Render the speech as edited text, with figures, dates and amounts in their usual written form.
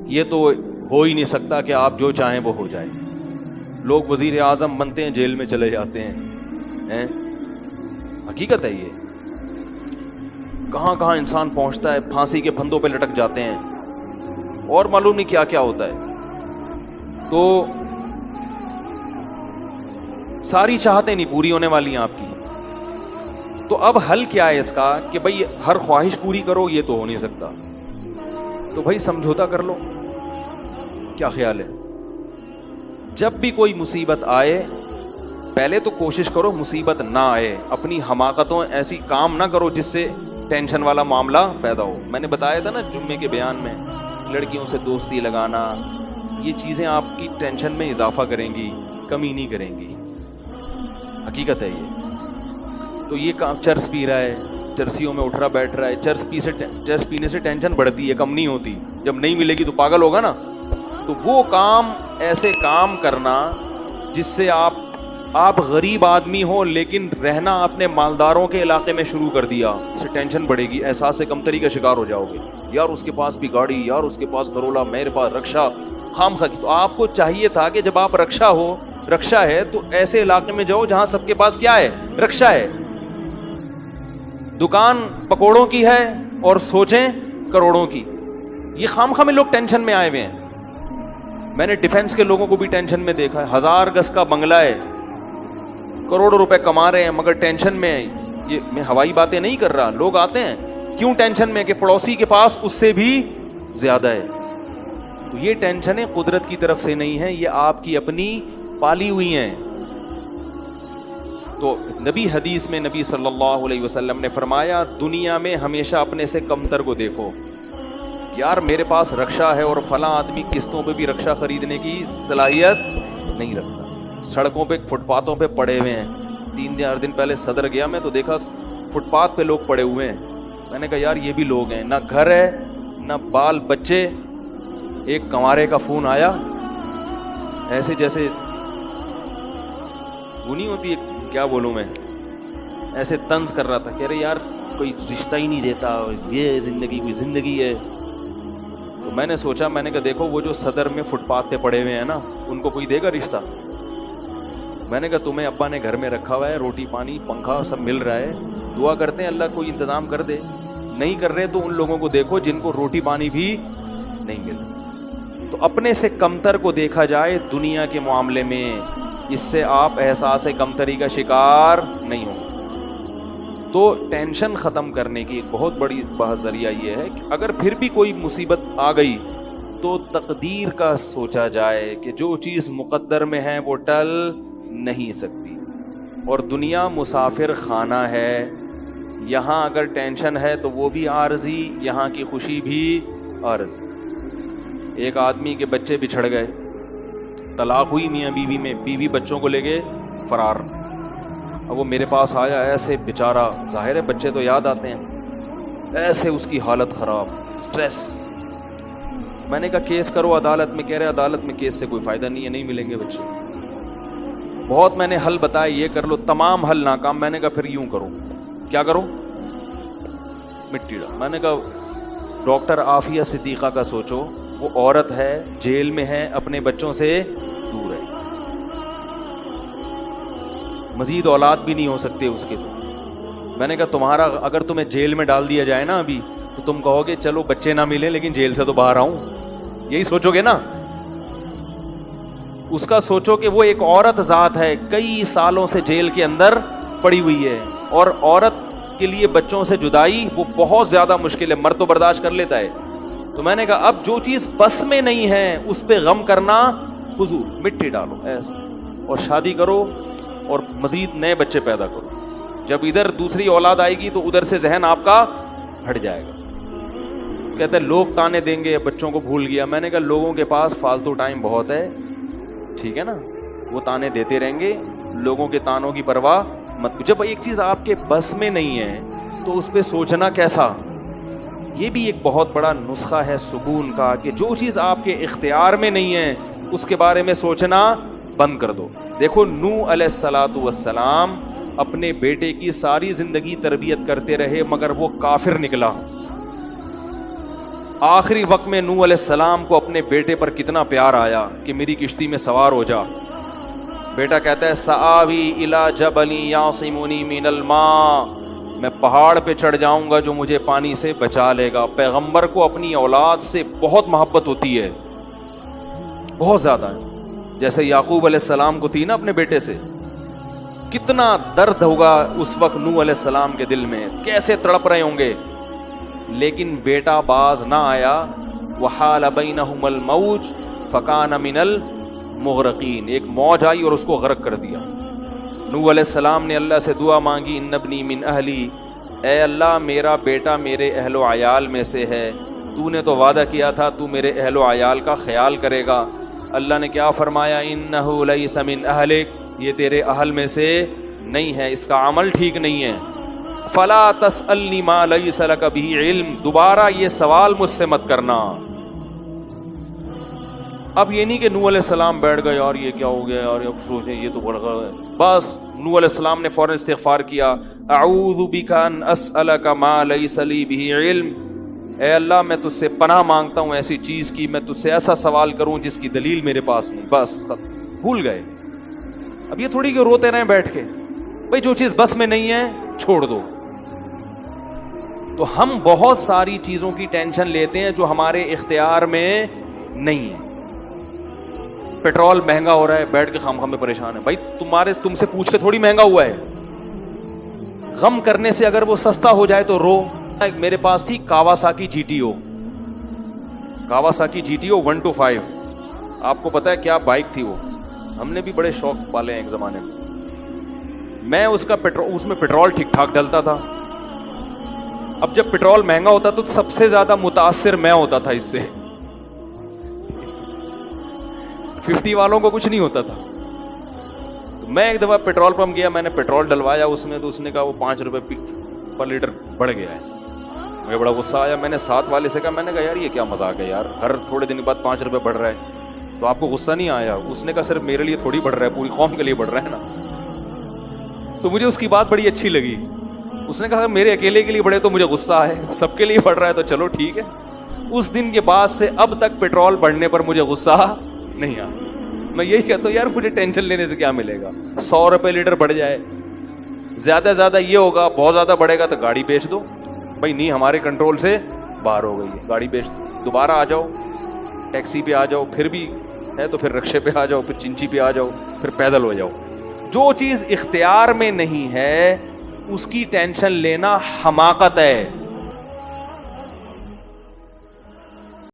یہ تو ہو ہی نہیں سکتا کہ آپ جو چاہیں وہ ہو جائے. لوگ وزیر اعظم بنتے ہیں جیل میں چلے جاتے ہیں. حقیقت ہے یہ. کہاں کہاں انسان پہنچتا ہے, پھانسی کے پھندوں پہ لٹک جاتے ہیں اور معلوم نہیں کیا کیا ہوتا ہے. تو ساری چاہتیں نہیں پوری ہونے والی ہیں آپ کی. تو اب حل کیا ہے اس کا کہ بھائی ہر خواہش پوری کرو, یہ تو ہو نہیں سکتا. تو بھائی سمجھوتا کر لو. کیا خیال ہے؟ جب بھی کوئی مصیبت آئے پہلے تو کوشش کرو مصیبت نہ آئے. اپنی حماقتوں ایسی کام نہ کرو جس سے ٹینشن والا معاملہ پیدا ہو. میں نے بتایا تھا نا جمعے کے بیان میں, لڑکیوں سے دوستی لگانا, یہ چیزیں آپ کی ٹینشن میں اضافہ کریں گی, کمی نہیں کریں گی. حقیقت ہے یہ. تو یہ کام, چرس پی رہا ہے, چرسیوں میں اٹھ رہا بیٹھ رہا ہے, چرس پینے سے ٹینشن بڑھتی ہے, کم نہیں ہوتی. جب نہیں ملے گی تو پاگل ہوگا نا. تو وہ کام, ایسے کام کرنا جس سے آپ غریب آدمی ہو لیکن رہنا اپنے مالداروں کے علاقے میں شروع کر دیا, اس سے ٹینشن بڑھے گی, احساس کمتری کا شکار ہو جاؤ گے. یار اس کے پاس بھی گاڑی, یار اس کے پاس کروڑا, میرے پاس رکشا, خام خواہ. تو آپ کو چاہیے تھا کہ جب آپ رکشا ہے تو ایسے علاقے میں جاؤ جہاں سب کے پاس کیا ہے, رکشا ہے. دکان پکوڑوں کی ہے اور سوچیں کروڑوں کی. یہ خام خواہ میں لوگ ٹینشن میں آئے ہوئے ہیں. میں نے ڈیفنس کے لوگوں کو بھی ٹینشن میں دیکھا ہے. 1000 گز کا بنگلہ ہے, کروڑوں روپے کما رہے ہیں مگر ٹینشن میں. یہ میں ہوائی باتیں نہیں کر رہا. لوگ آتے ہیں کیوں ٹینشن میں کہ پڑوسی کے پاس اس سے بھی زیادہ ہے. تو یہ ٹینشنیں قدرت کی طرف سے نہیں ہیں, یہ آپ کی اپنی پالی ہوئی ہیں. تو حدیث میں نبی صلی اللہ علیہ وسلم نے فرمایا دنیا میں ہمیشہ اپنے سے کمتر کو دیکھو. یار میرے پاس رکشا ہے اور فلاں آدمی قسطوں پہ بھی رکشا خریدنے کی صلاحیت نہیں رکھتا. سڑکوں پہ, فٹ پاتھوں پہ پڑے ہوئے ہیں. 3-4 دن پہلے صدر گیا میں تو دیکھا فٹ پاتھ پہ لوگ پڑے ہوئے ہیں. میں نے کہا یار یہ بھی لوگ ہیں, نہ گھر ہے نہ بال بچے. ایک کنوارے کا فون آیا, ایسے جیسے وہ نہیں ہوتی, کیا بولوں میں, ایسے طنز کر رہا تھا. کہہ رہے یار کوئی رشتہ ہی نہیں دیتا, یہ زندگی کوئی زندگی ہے. تو میں نے سوچا, میں نے کہا دیکھو وہ جو صدر میں فٹ پاتھ پہ پڑے ہوئے ہیں نا, ان کو کوئی دے گا رشتہ؟ میں نے کہا تمہیں ابا نے گھر میں رکھا ہوا ہے, روٹی پانی پنکھا سب مل رہا ہے, دعا کرتے ہیں اللہ کوئی انتظام کر دے. نہیں کر رہے تو ان لوگوں کو دیکھو جن کو روٹی پانی بھی نہیں مل. تو اپنے سے کمتر کو دیکھا جائے دنیا کے معاملے میں, اس سے آپ احساس کمتری کا شکار نہیں ہوں. تو ٹینشن ختم کرنے کی ایک بہت بڑی ذریعہ یہ ہے کہ اگر پھر بھی کوئی مصیبت آ گئی تو تقدیر کا سوچا جائے کہ جو چیز مقدر میں ہے وہ ٹل نہیں سکتی. اور دنیا مسافر خانہ ہے, یہاں اگر ٹینشن ہے تو وہ بھی عارضی, یہاں کی خوشی بھی عارضی. ایک آدمی کے بچے بچھڑ گئے, طلاق ہوئی میاں بیوی میں, بیوی بچوں کو لے کے فرار. اب وہ میرے پاس آیا, ایسے بیچارہ, ظاہر ہے بچے تو یاد آتے ہیں, ایسے اس کی حالت خراب, سٹریس. میں نے کہا کیس کرو عدالت میں. کہہ رہے عدالت میں کیس سے کوئی فائدہ نہیں ہے, نہیں ملیں گے بچے. بہت میں نے حل بتائے, یہ کر لو, تمام حل ناکام. میں نے کہا پھر یوں کرو. کیا کرو؟ مٹی ڈال. میں نے کہا ڈاکٹر عافیہ صدیقہ کا سوچو, وہ عورت ہے, جیل میں ہے, اپنے بچوں سے دور ہے, مزید اولاد بھی نہیں ہو سکتے اس کے. تو میں نے کہا تمہارا اگر تمہیں جیل میں ڈال دیا جائے نا ابھی, تو تم کہو گے چلو بچے نہ ملے لیکن جیل سے تو باہر آؤں, یہی سوچو گے نا. اس کا سوچو کہ وہ ایک عورت ذات ہے, کئی سالوں سے جیل کے اندر پڑی ہوئی ہے, اور عورت کے لیے بچوں سے جدائی وہ بہت زیادہ مشکل ہے. مرد تو برداشت کر لیتا ہے. تو میں نے کہا اب جو چیز بس میں نہیں ہے اس پہ غم کرنا فضول, مٹی ڈالو ایسا, اور شادی کرو اور مزید نئے بچے پیدا کرو. جب ادھر دوسری اولاد آئے گی تو ادھر سے ذہن آپ کا ہٹ جائے گا. کہتے ہیں لوگ تانے دیں گے, بچوں کو بھول گیا. میں نے کہا لوگوں کے پاس فالتو ٹائم بہت ہے, ٹھیک ہے نا, وہ تانے دیتے رہیں گے, لوگوں کے تانوں کی پرواہ مت. جب ایک چیز آپ کے بس میں نہیں ہے تو اس پہ سوچنا کیسا. یہ بھی ایک بہت بڑا نسخہ ہے سکون کا کہ جو چیز آپ کے اختیار میں نہیں ہے اس کے بارے میں سوچنا بند کر دو. دیکھو نوح علیہ الصلاۃ والسلام اپنے بیٹے کی ساری زندگی تربیت کرتے رہے مگر وہ کافر نکلا. آخری وقت میں نوح علیہ السلام کو اپنے بیٹے پر کتنا پیار آیا کہ میری کشتی میں سوار ہو جا. بیٹا کہتا ہے سآوی الی جبل یعصمنی من الماء, میں پہاڑ پہ چڑھ جاؤں گا جو مجھے پانی سے بچا لے گا. پیغمبر کو اپنی اولاد سے بہت محبت ہوتی ہے, بہت زیادہ, جیسے یعقوب علیہ السلام کو تھی نا اپنے بیٹے سے. کتنا درد ہوگا اس وقت نوح علیہ السلام کے دل میں, کیسے تڑپ رہے ہوں گے. لیکن بیٹا باز نہ آیا. وحال بینہم الموج فکان من المغرقین, ایک موج آئی اور اس کو غرق کر دیا. نوح علیہ السلام نے اللہ سے دعا مانگی, ان ابنی من اہلی, اے اللہ میرا بیٹا میرے اہل و عیال میں سے ہے, تو نے تو وعدہ کیا تھا تو میرے اہل و عیال کا خیال کرے گا. اللہ نے کیا فرمایا, انہ لیس من اہلک, یہ تیرے اہل میں سے نہیں ہے, اس کا عمل ٹھیک نہیں ہے. فلا تسألنی ما لیس لک بہ علم, دوبارہ یہ سوال مجھ سے مت کرنا. اب یہ نہیں کہ نوح علیہ السلام بیٹھ گئے یار یہ کیا ہو گیا یار, اب سوچیں یہ تو بڑھ گئے. بس نوح علیہ السلام نے فوراً استغفار کیا, اعوذ بک ان اسألک ما لیس لی بہ علم, اے اللہ میں تجھ سے پناہ مانگتا ہوں ایسی چیز کی, میں تجھ سے ایسا سوال کروں جس کی دلیل میرے پاس نہیں. بس بھول گئے. اب یہ تھوڑی کہ روتے رہیں بیٹھ کے, بھئی جو چیز بس میں نہیں ہے چھوڑ دو. تو ہم بہت ساری چیزوں کی ٹینشن لیتے ہیں جو ہمارے اختیار میں نہیں ہے. پیٹرول مہنگا ہو رہا ہے, بیٹھ کے خام میں پریشان ہے. بھائی تم سے پوچھ کے تھوڑی مہنگا ہوا ہے. غم کرنے سے اگر وہ سستا ہو جائے تو رو. میرے پاس تھی Kawasaki G T O, Kawasaki G T O 125. آپ کو پتا ہے کیا بائک تھی وہ, ہم نے بھی بڑے شوق پالے ہیں ایک زمانے میں. میں اس میں پیٹرول ٹھیک ٹھاک ڈلتا تھا. اب جب پیٹرول مہنگا ہوتا تو سب سے زیادہ متاثر میں ہوتا تھا اس سے. 50 والوں کو کچھ نہیں ہوتا تھا. تو میں ایک دفعہ پیٹرول پمپ گیا, میں نے پیٹرول ڈلوایا اس میں, تو اس نے کہا وہ 5 روپے پر لیٹر بڑھ گیا ہے. مجھے بڑا غصہ آیا. میں نے ساتھ والے سے کہا, میں نے کہا یار یہ کیا مذاق ہے یار, ہر تھوڑے دن کے بعد 5 روپے بڑھ رہا ہے, تو آپ کو غصہ نہیں آیا؟ اس نے کہا صرف میرے لیے تھوڑی بڑھ رہا ہے, پوری قوم کے لیے بڑھ رہا ہے نا. تو مجھے اس کی بات بڑی اچھی لگی. اس نے کہا میرے اکیلے کے لیے بڑھے تو مجھے غصہ ہے, سب کے لیے بڑھ رہا ہے تو چلو ٹھیک ہے. اس دن کے بعد سے اب تک پیٹرول بڑھنے پر مجھے غصہ نہیں آیا. میں یہی کہتا ہوں یار مجھے ٹینشن لینے سے کیا ملے گا. 100 روپے لیٹر بڑھ جائے, زیادہ زیادہ یہ ہوگا, بہت زیادہ بڑھے گا تو گاڑی بیچ دو. بھائی نہیں ہمارے کنٹرول سے باہر ہو گئی ہے, گاڑی بیچ دو, دوبارہ آ جاؤ, ٹیکسی پہ آ جاؤ, پھر بھی ہے تو پھر رکشے پہ آ جاؤ, پھر چنچی پہ آ جاؤ, پھر پیدل ہو جاؤ. جو چیز اختیار میں نہیں ہے اس کی ٹینشن لینا حماقت ہے.